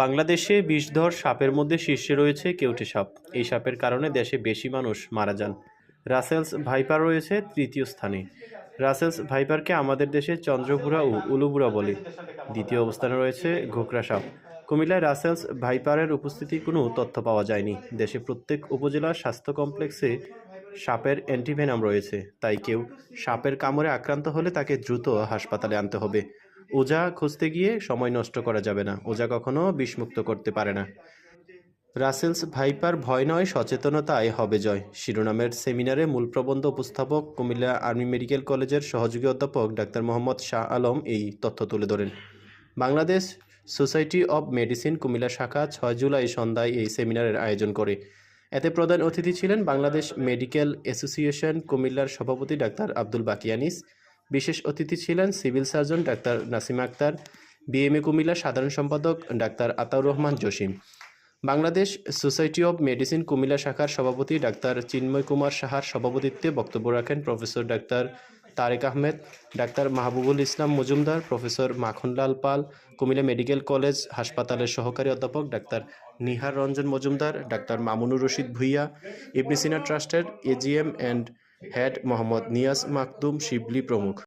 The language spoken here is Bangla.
বাংলাদেশে বিষধর সাপের মধ্যে শীর্ষে রয়েছে কেউটে সাপ। এই সাপের কারণে দেশে বেশি মানুষ মারা যান। রাসেলস ভাইপার রয়েছে তৃতীয় স্থানে। রাসেলস ভাইপারকে আমাদের দেশে চন্দ্রপুরা ও উলুবুড়া বলে। দ্বিতীয় অবস্থানে রয়েছে ঘোকরা সাপ। কুমিল্লায় রাসেলস ভাইপারের উপস্থিতির কোনো তথ্য পাওয়া যায়নি। দেশে প্রত্যেক উপজেলা স্বাস্থ্য কমপ্লেক্সে সাপের অ্যান্টিভেনাম রয়েছে, তাই কেউ সাপের কামড়ে আক্রান্ত হলে তাকে দ্রুত হাসপাতালে আনতে হবে। ওঝা খুঁজতে গিয়ে সময় নষ্ট করা যাবে না। ওঝা কখনো বিষমুক্ত করতে পারে না। রাসেলস ভাইপার ভয় নয়, সচেতনতায় হবে জয় শিরোনামের সেমিনারে মূল প্রবন্ধ উপস্থাপক কুমিল্লা আর্মি মেডিকেল কলেজের সহযোগী অধ্যাপক ডাক্তার মোহাম্মদ শাহ আলম এই তথ্য তুলে ধরেন। Bangladesh society of medicine Comilla শাখা 6 জুলাই সন্ধ্যায় এই সেমিনারের আয়োজন করে। এতে প্রধান অতিথি ছিলেন বাংলাদেশ মেডিকেল অ্যাসোসিয়েশন কুমিল্লার সভাপতি ডাক্তার আব্দুল বাকি আনিস। বিশেষ অতিথি ছিলেন civil surgeon doctor Nasima Akter, BMA Comilla সাধারণ সম্পাদক doctor Ataur Rahman Jasim. Bangladesh society of medicine Comilla শাখার সভাপতি ডাক্তার চিন্ময় কুমার সাহার সভাপতিত্বে বক্তব্য রাখেন professor doctor Tarek Ahmed, doctor Mahbubul Islam Majumder, professor Makhanlal Pal, Comilla medical college হাসপাতালের সহকারী অধ্যাপক ডাক্তার নিহার রঞ্জন মজুমদার, ডাক্তার মামুনুর রশিদ ভুইয়া, ইবনে সিনা ট্রাস্টের AGM and head Mohammad Niaz Makdum Shibli প্রমুখ।